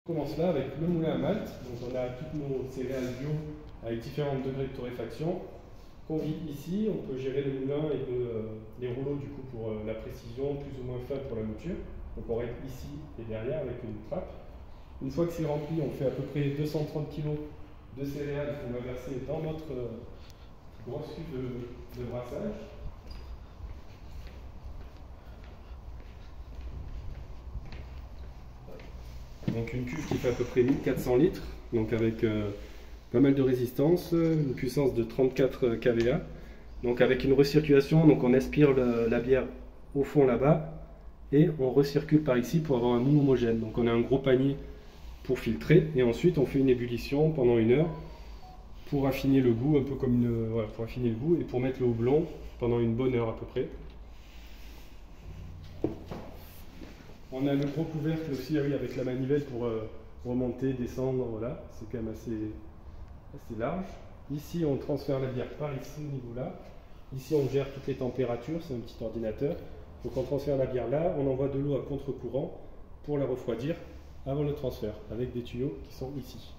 On commence là avec le moulin à malt. Donc on a toutes nos céréales bio avec différents degrés de torréfaction. Qu'on vide ici, on peut gérer le moulin et les rouleaux du coup pour la précision plus ou moins fin pour la mouture. Donc on règle ici et derrière avec une trappe. Une fois que c'est rempli, on fait à peu près 230 kg de céréales qu'on va verser dans notre grosse cuve de brassage. Donc une cuve qui fait à peu près 1400 litres, donc avec pas mal de résistance, une puissance de 34 kVA. Donc avec une recirculation, donc on aspire la bière au fond là-bas et on recircule par ici pour avoir un mou homogène. Donc on a un gros panier pour filtrer et ensuite on fait une ébullition pendant 1 heure pour affiner le goût, un peu comme voilà, pour affiner le goût et pour mettre le houblon pendant une bonne heure à peu près. On a le gros couvercle aussi avec la manivelle pour remonter, descendre, voilà, c'est quand même assez large. Ici on transfère la bière par ici au niveau là. Ici on gère toutes les températures, c'est un petit ordinateur. Donc on transfère la bière là, on envoie de l'eau à contre-courant pour la refroidir avant le transfert, avec des tuyaux qui sont ici.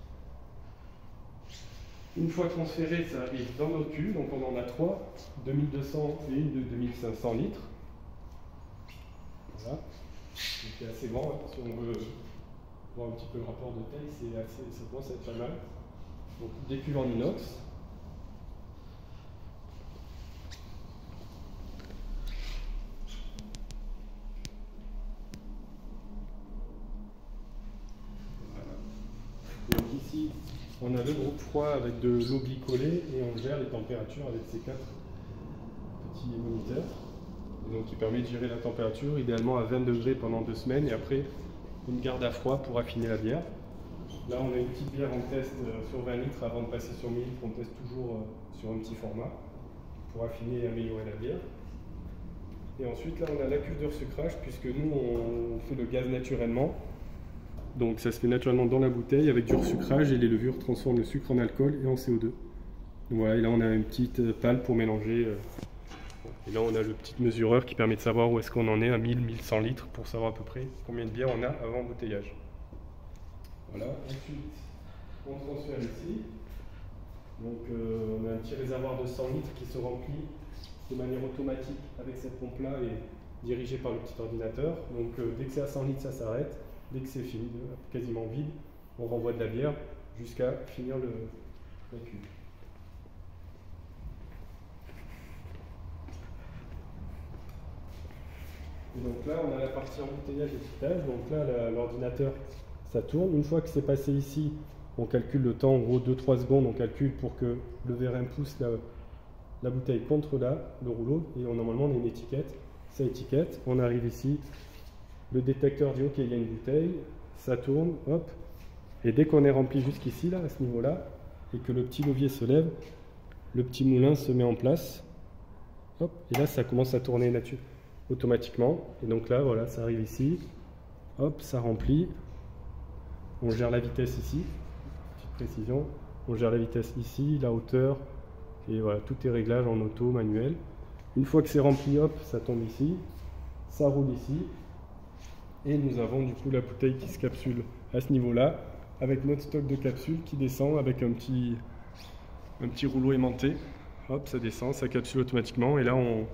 Une fois transféré, ça arrive dans nos cuves, donc on en a 3, 2200 et une de 2500 litres. Voilà. C'est assez grand, hein, si on veut voir un petit peu le rapport de taille, ça commence à être pas mal. Donc des cuves en inox. Voilà. Donc ici, on a le groupe froid avec de l'eau glycolée et on gère les températures avec ces 4 petits moniteurs. Et donc qui permet de gérer la température idéalement à 20 degrés pendant 2 semaines et après une garde à froid pour affiner la bière. Là on a une petite bière en test sur 20 litres, avant de passer sur 1000 litres on teste toujours sur un petit format pour affiner et améliorer la bière. Et ensuite là on a la cuve de resucrage puisque nous on fait le gaz naturellement. Donc ça se fait naturellement dans la bouteille avec du resucrage et les levures transforment le sucre en alcool et en CO2. Donc voilà, et là on a une petite pale pour mélanger. Et là on a le petit mesureur qui permet de savoir où est-ce qu'on en est à 1000-1100 litres pour savoir à peu près combien de bière on a avant embouteillage. Voilà, ensuite on transfère ici. Donc on a un petit réservoir de 100 litres qui se remplit de manière automatique avec cette pompe-là et dirigé par le petit ordinateur. Donc dès que c'est à 100 litres, ça s'arrête. Dès que c'est fini, quasiment vide, on renvoie de la bière jusqu'à finir la cuve. Et donc là, on a la partie embouteillage et étiquetage. Donc là, l'ordinateur, ça tourne. Une fois que c'est passé ici, on calcule le temps, en gros 2-3 secondes, on calcule pour que le vérin pousse la bouteille contre le rouleau. Et normalement, on a une étiquette. Ça étiquette. On arrive ici. Le détecteur dit OK, il y a une bouteille. Ça tourne, hop. Et dès qu'on est rempli jusqu'ici, là, à ce niveau-là, et que le petit levier se lève, le petit moulin se met en place. Hop. Et là, ça commence à tourner automatiquement. Et donc là, voilà, ça arrive ici. Hop, ça remplit. On gère la vitesse ici. Petite précision. On gère la vitesse ici, la hauteur. Et voilà, tout est réglage en auto, manuel. Une fois que c'est rempli, hop, ça tombe ici. Ça roule ici. Et nous avons du coup la bouteille qui se capsule à ce niveau-là, avec notre stock de capsules qui descend avec un petit rouleau aimanté. Hop, ça descend, ça capsule automatiquement. Et là, on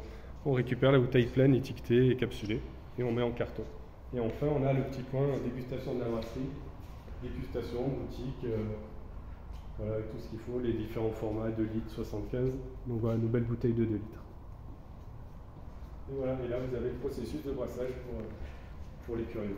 récupère la bouteille pleine, étiquetée et capsulée. Et on met en carton. Et enfin, on a le petit coin dégustation de la brasserie. Dégustation, boutique, voilà, avec tout ce qu'il faut, les différents formats, 2 litres, 75. Donc voilà, nos belles bouteilles de 2 litres. Et voilà, et là, vous avez le processus de brassage pour les curieux.